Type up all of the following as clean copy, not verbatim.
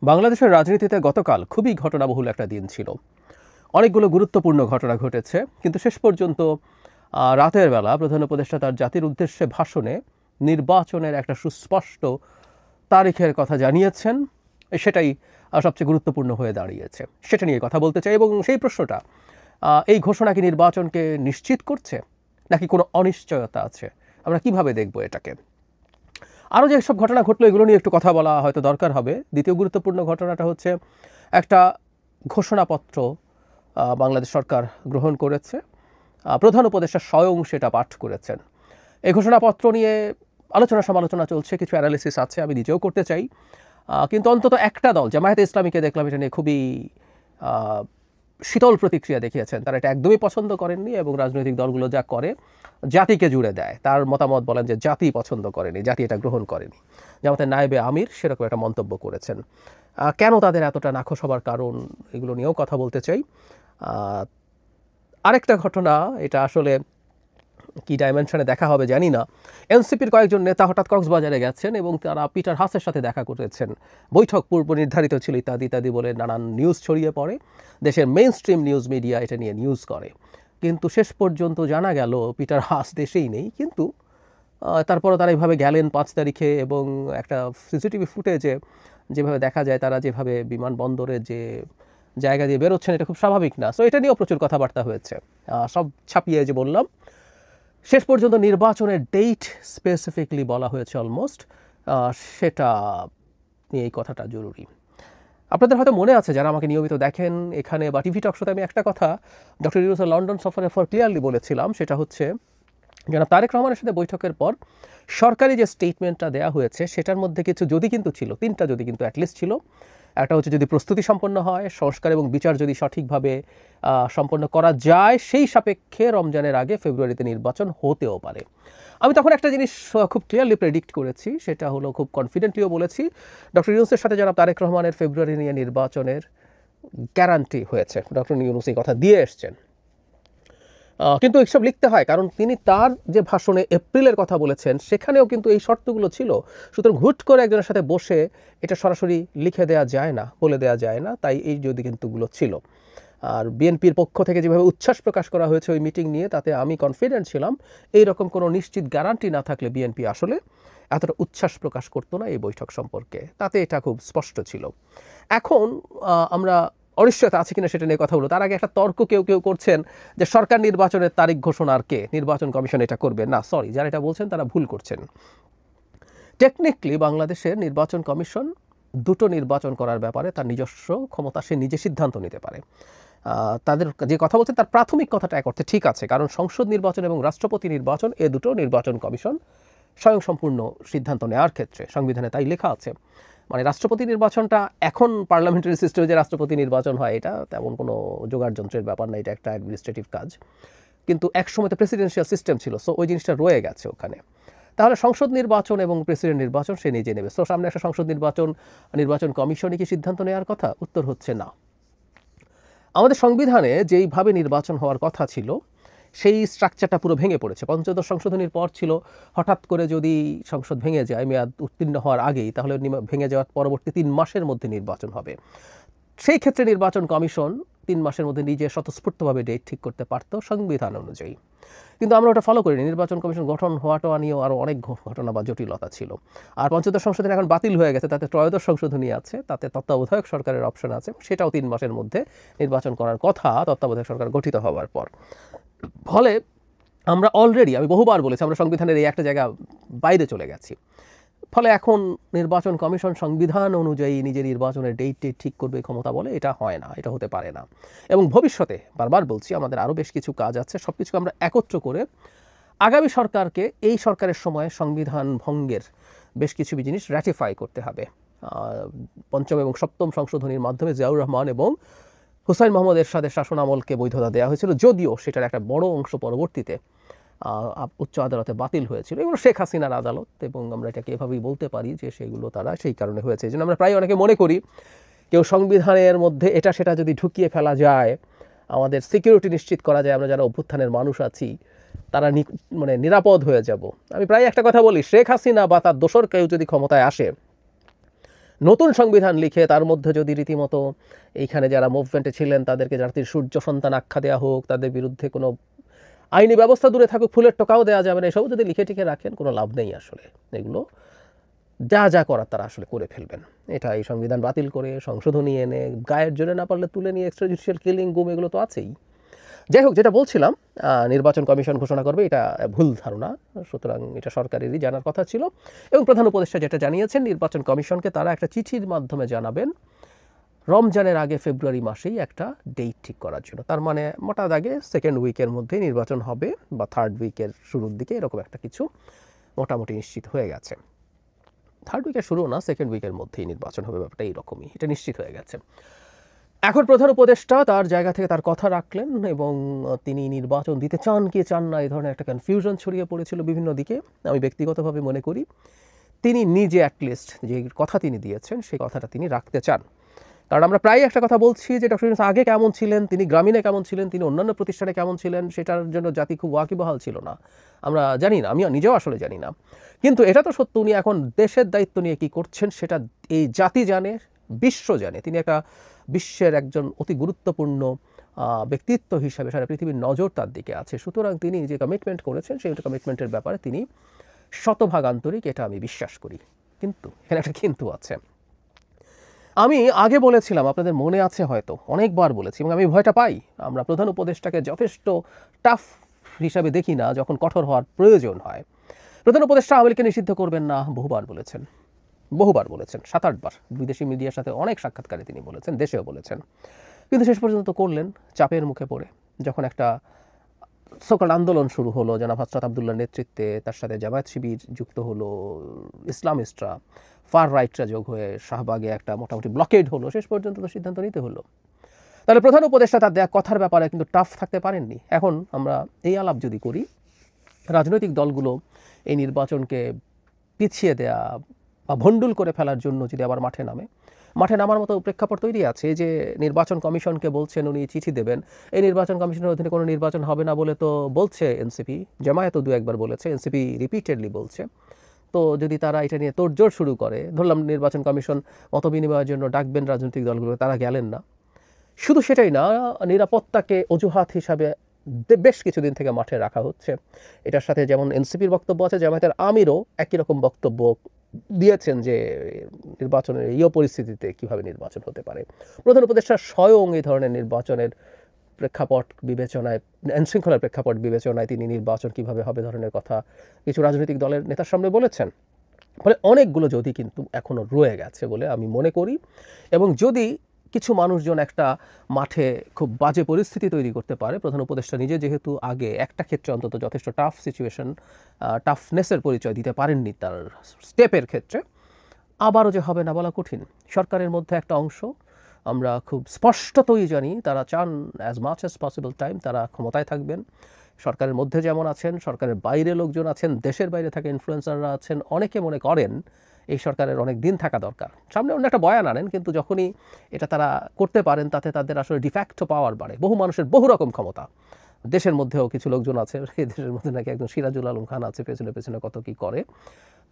বাংলাদেশের রাজনীতিতে গতকাল খুবই ঘটনাবহুল একটা দিন ছিল। অনেকগুলো গুরুত্বপূর্ণ ঘটনা ঘটেছে, কিন্তু শেষ পর্যন্ত রাতের বেলা প্রধান উপদেষ্টা তার জাতির উদ্দেশ্যে ভাষণে নির্বাচনের একটা সুস্পষ্ট তারিখের কথা জানিয়েছেন। সেটাই সবচেয়ে গুরুত্বপূর্ণ হয়ে দাঁড়িয়েছে। সেটা নিয়ে কথা বলতে চাই, এবং সেই প্রশ্নটা, এই ঘোষণা কি নির্বাচনকে নিশ্চিত করছে, নাকি কোনো অনিশ্চয়তা আছে? আমরা কিভাবে দেখব এটাকে? আরও যেসব ঘটনা ঘটলো এগুলো নিয়ে একটু কথা বলা হয়তো দরকার হবে। দ্বিতীয় গুরুত্বপূর্ণ ঘটনাটা হচ্ছে একটা ঘোষণাপত্র বাংলাদেশ সরকার গ্রহণ করেছে। প্রধান উপদেষ্টা স্বয়ং সেটা পাঠ করেছেন। এই ঘোষণাপত্র নিয়ে আলোচনা সমালোচনা চলছে, কিছু অ্যানালিসিস আছে, আমি নিজেও করতে চাই। কিন্তু অন্তত একটা দল, জামায়াতে ইসলামীকে দেখলাম এটা নিয়ে খুবই শীতল প্রতিক্রিয়া দেখিয়েছেন। তারা এটা একদমই পছন্দ করেননি, এবং রাজনৈতিক দলগুলো যা করে জাতিকে জুড়ে দেয়, তার মতামত বলেন যে জাতি পছন্দ করেনি, জাতি এটা গ্রহণ করেনি। জামাতের নায়েবে আমির সেরকম একটা মন্তব্য করেছেন। কেন তাদের এতটা নাখোশ হবার কারণ, এগুলো নিয়েও কথা বলতে চাই। আরেকটা ঘটনা, এটা আসলে কি ডাইমেনশনে দেখা হবে জানি না। এনসিপির কয়েকজন নেতা হঠাৎ কক্সবাজারে গেছেন এবং তারা পিটার হাসের সাথে দেখা করেছেন। বৈঠক পূর্ব নির্ধারিত ছিল ইত্যাদি ইত্যাদি বলে নানান নিউজ ছড়িয়ে পড়ে। দেশের মেইন স্ট্রিম নিউজ মিডিয়া এটা নিয়ে নিউজ করে, কিন্তু শেষ পর্যন্ত জানা গেল পিটার হাস দেশেই নেই। কিন্তু তারপরও তারা এইভাবে গেলেন 5 তারিখে, এবং একটা সিসিটিভি ফুটেজে যেভাবে দেখা যায় তারা যেভাবে বিমানবন্দরে যে জায়গা দিয়ে বেরোচ্ছেন, এটা খুব স্বাভাবিক না। সো এটা নিয়েও প্রচুর কথাবার্তা হয়েছে। সব ছাপিয়ে যে বললাম, শেষ পর্যন্ত নির্বাচনের ডেট স্পেসিফিকলি বলা হয়েছে অলমোস্ট, সেটা নিয়ে এই কথাটা জরুরি। আপনাদের হয়তো মনে আছে, যারা আমাকে নিয়মিত দেখেন এখানে বা টিভি টক শোতে, আমি একটা কথা ডক্টর ইউনূসের লন্ডন সফরের পর ক্লিয়ারলি বলেছিলাম। সেটা হচ্ছে জনাব তারেক রহমানের সাথে বৈঠকের পর সরকারি যে স্টেটমেন্টটা দেওয়া হয়েছে সেটার মধ্যে কিছু যদি কিন্তু ছিল, 3টা যদি কিন্তু অ্যাটলিস্ট ছিল। একটা হচ্ছে যদি প্রস্তুতি সম্পন্ন হয়, সংস্কার এবং বিচার যদি সঠিকভাবে সম্পন্ন করা যায়, সেই সাপেক্ষে রমজানের আগে ফেব্রুয়ারিতে নির্বাচন হতেও পারে। আমি তখন একটা জিনিস খুব ক্লিয়ারলি প্রেডিক্ট করেছি, সেটা হলো, খুব কনফিডেন্টলিও বলেছি, ডক্টর ইউনূসের সাথে জনাব তারেক রহমানের ফেব্রুয়ারি নিয়ে নির্বাচনের গ্যারান্টি হয়েছে। ডক্টর ইউনূস এই কথা দিয়ে এসছেন। কিন্তু এইসব লিখতে হয়, কারণ তিনি তার যে ভাষণে এপ্রিলের কথা বলেছেন সেখানেও কিন্তু এই শর্তগুলো ছিল। সুতরাং হুট করে একজনের সাথে বসে এটা সরাসরি লিখে দেওয়া যায় না, বলে দেওয়া যায় না। তাই এই যদি কিন্তুগুলো ছিল। আর বিএনপির পক্ষ থেকে যেভাবে উচ্ছ্বাস প্রকাশ করা হয়েছে ওই মিটিং নিয়ে, তাতে আমি কনফিডেন্ট ছিলাম এই রকম কোনো নিশ্চিত গ্যারান্টি না থাকলে বিএনপি আসলে এতটা উচ্ছ্বাস প্রকাশ করতো না এই বৈঠক সম্পর্কে। তাতে এটা খুব স্পষ্ট ছিল। এখন আমরা অনিশ্চয়তা আছে কিনা সেটা নিয়ে কথা বলবো। তার আগে একটা তর্ক কেউ কেউ করছেন যে সরকার নির্বাচনের তারিখ ঘোষণার কে, নির্বাচন কমিশন এটা করবে না। সরি, যারা এটা বলছেন তারা ভুল করছেন। টেকনিক্যালি বাংলাদেশের নির্বাচন কমিশন দুটো নির্বাচন করার ব্যাপারে তার নিজস্ব ক্ষমতা, সে নিজে সিদ্ধান্ত নিতে পারে। তাদের যে কথা বলছেন তার প্রাথমিক কথাটা এক অর্থে ঠিক আছে, কারণ সংসদ নির্বাচন এবং রাষ্ট্রপতি নির্বাচন এ দুটো নির্বাচন কমিশন স্বয়ংসম্পূর্ণ সিদ্ধান্ত নেওয়ার ক্ষেত্রে, সংবিধানে তাই লেখা আছে। মানে রাষ্ট্রপতি নির্বাচনটা এখন পার্লামেন্টারি সিস্টেমে যে রাষ্ট্রপতি নির্বাচন হয়, এটা তেমন কোনো জোগাড় যন্ত্রের ব্যাপার না, এটা একটা অ্যাডমিনিস্ট্রেটিভ কাজ। কিন্তু একসময় তো প্রেসিডেন্সিয়াল সিস্টেম ছিল, সো ওই জিনিসটা রয়ে গেছে ওখানে। তাহলে সংসদ নির্বাচন এবং প্রেসিডেন্ট নির্বাচন সে নিজে নেবে। সো সামনে একটা সংসদ নির্বাচন, নির্বাচন কমিশনই কি সিদ্ধান্ত নেওয়ার কথা? উত্তর হচ্ছে না। আমাদের সংবিধানে যেইভাবে নির্বাচন হওয়ার কথা ছিল সেই স্ট্রাকচারটা পুরো ভেঙে পড়েছে। পঞ্চদশ সংশোধনীর পর ছিল হঠাৎ করে যদি সংসদ ভেঙে যায় মেয়াদ উত্তীর্ণ হওয়ার আগেই, তাহলে ভেঙে যাওয়ার পরবর্তী 3 মাসের মধ্যে নির্বাচন হবে। সেই ক্ষেত্রে নির্বাচন কমিশন 3 মাসের মধ্যে নিজে স্বতঃস্ফূর্তভাবে ডেট ঠিক করতে পারত সংবিধান অনুযায়ী। কিন্তু আমরা ওটা ফলো করিনি। নির্বাচন কমিশন গঠন হওয়াটা নিয়েও আরও অনেক ঘটনা বা জটিলতা ছিল। আর পঞ্চদশ সংশোধনী এখন বাতিল হয়ে গেছে, তাতে ত্রয়োদশ সংশোধনী আছে, তাতে তত্ত্বাবধায়ক সরকারের অপশন আছে, সেটাও 3 মাসের মধ্যে নির্বাচন করার কথা তত্ত্বাবধায়ক সরকার গঠিত হওয়ার পর। ফলে আমরা অলরেডি, আমি বহুবার বলেছি, আমরা সংবিধানের এই একটা জায়গা বাইরে চলে গেছি। ফলে এখন নির্বাচন কমিশন সংবিধান অনুযায়ী নিজের নির্বাচনের ডেট ঠিক করবে ক্ষমতা বলে, এটা হয় না, এটা হতে পারে না। এবং ভবিষ্যতে বারবার বলছি আমাদের আরও বেশ কিছু কাজ আছে, সব কিছু আমরা একত্র করে আগামী সরকারকে এই সরকারের সময় সংবিধান ভঙ্গের বেশ কিছু জিনিস র্যাটিফাই করতে হবে। পঞ্চম এবং সপ্তম সংশোধনীর মাধ্যমে জিয়াউর রহমান এবং হুসাইন মোহাম্মদ এরশাদের শাসন আমলকে বৈধতা দেওয়া হয়েছিল, যদিও সেটার একটা বড় অংশ পরবর্তীতে উচ্চ আদালতে বাতিল হয়েছিল। এগুলো শেখ হাসিনার আদালত, এবং আমরা এটাকে এভাবেই বলতে পারি যে সেগুলো তারা সেই কারণে হয়েছে। এই জন্য আমরা প্রায় অনেকে মনে করি কেউ সংবিধানের মধ্যে এটা সেটা যদি ঢুকিয়ে ফেলা যায়, আমাদের সিকিউরিটি নিশ্চিত করা যায়, আমরা যারা অভ্যুত্থানের মানুষ আছি তারা মানে নিরাপদ হয়ে যাব। আমি প্রায় একটা কথা বলি, শেখ হাসিনা বা তার দোসর কেউ যদি ক্ষমতায় আসে, নতুন সংবিধান লিখে তার মধ্যে যদি রীতিমতো এইখানে যারা মুভমেন্টে ছিলেন তাদেরকে জাতির সূর্য সন্তান আখ্যা দেওয়া হোক, তাদের বিরুদ্ধে কোনো আইনি ব্যবস্থা দূরে থাকুক, ফুলের টোকাও দেওয়া যাবে না, এসব যদি লিখে টিকে রাখেন কোনো লাভ নেই আসলে। এগুলো যা যা করার তারা আসলে করে ফেলবেন। এটা এই সংবিধান বাতিল করে সংশোধনী এনে গায়ের জোরে না পারলে তুলে নিয়ে এক্সট্রাজুডিশিয়াল কিলিং গুম এগুলো তো আছেই। যাই হোক, যেটা বলছিলাম, নির্বাচন কমিশন ঘোষণা করবে এটা ভুল ধারণা, সুতরাং এটা সরকারেরই জানার কথা ছিল। এবং প্রধান উপদেষ্টা যেটা জানিয়েছেন, নির্বাচন কমিশনকে তারা একটা চিঠির মাধ্যমে জানাবেন রমজানের আগে ফেব্রুয়ারি মাসেই একটা ডেট ঠিক করার জন্য। তার মানে মোটা দাগে সেকেন্ড উইকের মধ্যেই নির্বাচন হবে বা থার্ড উইকের শুরুর দিকে, এরকম একটা কিছু মোটামুটি নিশ্চিত হয়ে গেছে। থার্ড উইকের শুরু না, সেকেন্ড উইকের মধ্যেই নির্বাচন হবে, ব্যাপারটা এইরকমই, এটা নিশ্চিত হয়ে গেছে। এখন প্রধান উপদেষ্টা তার জায়গা থেকে তার কথা রাখলেন এবং তিনি নির্বাচন দিতে চান কি চান না এই ধরনের একটা কনফিউশন ছড়িয়ে পড়েছিল বিভিন্ন দিকে। আমি ব্যক্তিগতভাবে মনে করি তিনি নিজে অ্যাটলিস্ট যে কথা তিনি দিয়েছেন সেই কথাটা তিনি রাখতে চান। কারণ আমরা প্রায় একটা কথা বলছি যে ডক্টর ইউনূস আগে কেমন ছিলেন, তিনি গ্রামীণে কেমন ছিলেন, তিনি অন্যান্য প্রতিষ্ঠানে কেমন ছিলেন, সেটার জন্য জাতি খুব ওয়াকিবহাল ছিল না। আমরা জানি না, আমি নিজেও আসলে জানি না। কিন্তু এটা তো সত্য, উনি এখন দেশের দায়িত্ব নিয়ে কী করছেন সেটা এই জাতি জানে, বিশ্ব জানে। তিনি একটা বিশ্বের একজন অতি গুরুত্বপূর্ণ ব্যক্তিত্ব হিসাবে সারা পৃথিবীর নজর তার দিকে আছে। সুতরাং তিনি যে কমিটমেন্ট করেছেন সেই কমিটমেন্টের ব্যাপারে তিনি শতভাগ আন্তরিক, এটা আমি বিশ্বাস করি। কিন্তু এখানে একটা কিন্তু আছে। আমি আগে বলেছিলাম, আপনাদের মনে আছে হয়তো, অনেকবার বলেছি, এবং আমি ভয়টা পাই। আমরা প্রধান উপদেষ্টাকে যথেষ্ট টাফ হিসাবে দেখি না যখন কঠোর হওয়ার প্রয়োজন হয়। প্রধান উপদেষ্টা আওয়ামী লীগকে নিষিদ্ধ করবেন না বহুবার বলেছেন, 7-8 বার বিদেশি মিডিয়ার সাথে অনেক সাক্ষাৎকারে তিনি বলেছেন, দেশেও বলেছেন। কিন্তু শেষ পর্যন্ত করলেন চাপের মুখে পড়ে, যখন একটা সকল আন্দোলন শুরু হলো জনাব হযরত আব্দুল্লাহর নেতৃত্বে, তার সাথে জামায়াত শিবির যুক্ত হলো, ইসলামিস্টরা, ফার রাইটরা যোগ হয়ে শাহবাগে একটা মোটামুটি ব্লকেড হলো, শেষ পর্যন্ত তো সিদ্ধান্ত নিতে হলো। তাহলে প্রধান উপদেষ্টা তার দেয়া কথার ব্যাপারে কিন্তু টাফ থাকতে পারেননি। এখন আমরা এই আলাপ যদি করি, রাজনৈতিক দলগুলো এই নির্বাচনকে পিছিয়ে দেয়া বা ভণ্ডুল করে ফেলার জন্য যদি আবার মাঠে নামার মতো প্রেক্ষাপট তৈরি আছে। যে নির্বাচন কমিশনকে বলছেন উনি চিঠি দেবেন, এই নির্বাচন কমিশনের অধীনে কোনো নির্বাচন হবে না বলে তো বলছে এনসিপি, জামায়াতও 2-1 বার বলেছে, এনসিপি রিপিটেডলি বলছে। তো যদি তারা এটা নিয়ে তোড়জোড় শুরু করে, ধরলাম নির্বাচন কমিশন মতবিনিময়ের জন্য ডাকবেন রাজনৈতিক দলগুলো, তারা গেলেন না। শুধু সেটাই না, নিরাপত্তাকে অজুহাত হিসাবে বেশ কিছুদিন থেকে মাঠে রাখা হচ্ছে। এটার সাথে যেমন এনসিপির বক্তব্য আছে, জামায়াতের আমিরও একই রকম বক্তব্য দিয়েছেন যে নির্বাচনের এই পরিস্থিতিতে কীভাবে নির্বাচন হতে পারে। প্রধান উপদেষ্টা স্বয়ং এই ধরনের নির্বাচনের প্রেক্ষাপট বিবেচনায়, আইনশৃঙ্খলার প্রেক্ষাপট বিবেচনায় তিনি নির্বাচন কীভাবে হবে ধরনের কথা কিছু রাজনৈতিক দলের নেতার সামনে বলেছেন। ফলে অনেকগুলো যদি কিন্তু এখনও রয়ে গেছে বলে আমি মনে করি। এবং যদি কিছু মানুষজন একটা মাঠে খুব বাজে পরিস্থিতি তৈরি করতে পারে, প্রধান উপদেষ্টা নিজে যেহেতু আগে একটা ক্ষেত্রে অন্তত যথেষ্ট টাফ সিচুয়েশন, টাফনেসের পরিচয় দিতে পারেননি তার স্টেপের ক্ষেত্রে, আবারও যে হবে না বলা কঠিন। সরকারের মধ্যে একটা অংশ আমরা খুব স্পষ্টতই জানি তারা চান as much as possible time তারা ক্ষমতায় থাকবেন। সরকারের মধ্যে যেমন আছেন, সরকারের বাইরে লোকজন আছেন, দেশের বাইরে থাকা ইনফ্লুয়েন্সাররা আছেন, অনেকে মনে করেন এই সরকারের অনেক দিন থাকা দরকার। সামনে অন্য একটা বয়ান আনেন, কিন্তু যখনই এটা তারা করতে পারেন তাতে তাদের আসলে ডিফ্যাক্টো পাওয়ার বাড়ে। বহু মানুষের বহু রকম ক্ষমতা, দেশের মধ্যেও কিছু লোকজন আছে, এই দেশের মধ্যে নাকি একজন সিরাজুল আলম খান আছে, পেছনে পেছনে কত কি করে।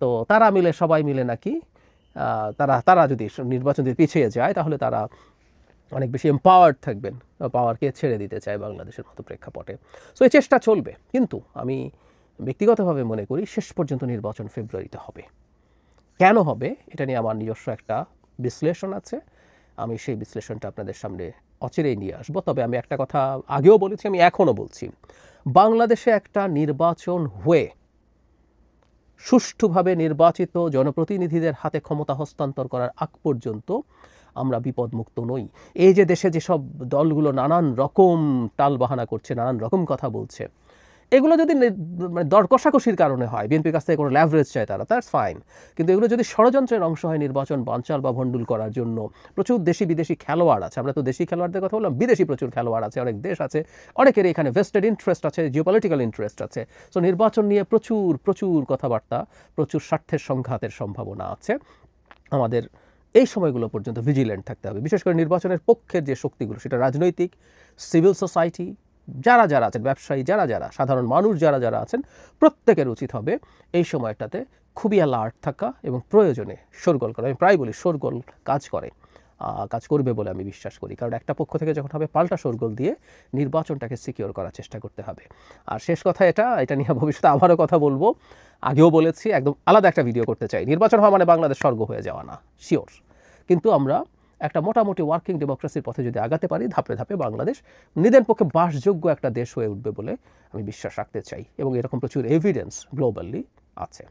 তো তারা মিলে, সবাই মিলে নাকি তারা যদি নির্বাচন দিয়ে পিছিয়ে যায় তাহলে তারা অনেক বেশি এম্পাওয়ার্ড থাকবেন, পাওয়ারকে ছেড়ে দিতে চায় বাংলাদেশের মতো প্রেক্ষাপটে। সো এই চেষ্টা চলবে, কিন্তু আমি ব্যক্তিগতভাবে মনে করি শেষ পর্যন্ত নির্বাচন ফেব্রুয়ারিতে হবে। কেন হবে এটা নিয়ে আমার নিজস্ব একটা বিশ্লেষণ আছে, আমি সেই বিশ্লেষণটা আপনাদের সামনে অচিরেই নিয়ে আসবো। তবে আমি একটা কথা আগেও বলেছি, আমি এখনও বলছি, বাংলাদেশে একটা নির্বাচন হয়ে সুষ্ঠুভাবে নির্বাচিত জনপ্রতিনিধিদের হাতে ক্ষমতা হস্তান্তর করার আগ পর্যন্ত আমরা বিপদমুক্ত নই। এই যে দেশে যেসব দলগুলো নানান রকম টালবাহানা করছে, নানান রকম কথা বলছে, এগুলো যদি মানে দর কষাকষির কারণে হয়, বিএনপির কাছ থেকে কোনো ল্যাভারেজ চায় তারা, দ্যাটস ফাইন। কিন্তু এগুলো যদি ষড়যন্ত্রের অংশ হয় নির্বাচন বানচাল বা ভণ্ডুল করার জন্য, প্রচুর দেশি বিদেশি খেলোয়াড় আছে। আমরা তো দেশি খেলোয়াড়দের কথা বললাম, বিদেশি প্রচুর খেলোয়াড় আছে, অনেক দেশ আছে, অনেকের এখানে ভেস্টেড ইন্টারেস্ট আছে, জিওপলিটিক্যাল ইন্টারেস্ট আছে। সো নির্বাচন নিয়ে প্রচুর প্রচুর কথাবার্তা, প্রচুর স্বার্থের সংঘাতের সম্ভাবনা আছে। আমাদের এই সময়গুলো পর্যন্ত ভিজিল্যান্ট থাকতে হবে। বিশেষ করে নির্বাচনের পক্ষের যে শক্তিগুলো, সেটা রাজনৈতিক, সিভিল সোসাইটি, যারা যারা আছেন, ব্যবসায়ী যারা যারা, সাধারণ মানুষ যারা যারা আছেন, প্রত্যেকের উচিত হবে এই সময়টাতে খুবই অ্যালার্ট থাকা এবং প্রয়োজনে শোরগোল করা। আমি প্রায় বলি শোরগোল কাজ করবে বলে আমি বিশ্বাস করি, কারণ একটা পক্ষ থেকে যখন হবে পাল্টা শোরগোল দিয়ে নির্বাচনটাকে সিকিউর করার চেষ্টা করতে হবে। আর শেষ কথা এটা নিয়ে ভবিষ্যতে আবারও কথা বলবো, আগেও বলেছি, একদম আলাদা একটা ভিডিও করতে চাই। নির্বাচন হওয়া মানে বাংলাদেশ স্বর্গ হয়ে যাওয়া না, শিওর, কিন্তু আমরা একটা মোটামুটি ওয়ার্কিং ডেমোক্রেসির পথে যদি আগাতে পারি, ধাপে ধাপে বাংলাদেশ নিদেন পক্ষে বাসযোগ্য একটা দেশ হয়ে উঠবে বলে আমি বিশ্বাস রাখতে চাই, এবং এরকম প্রচুর এভিডেন্স গ্লোবালি আছে।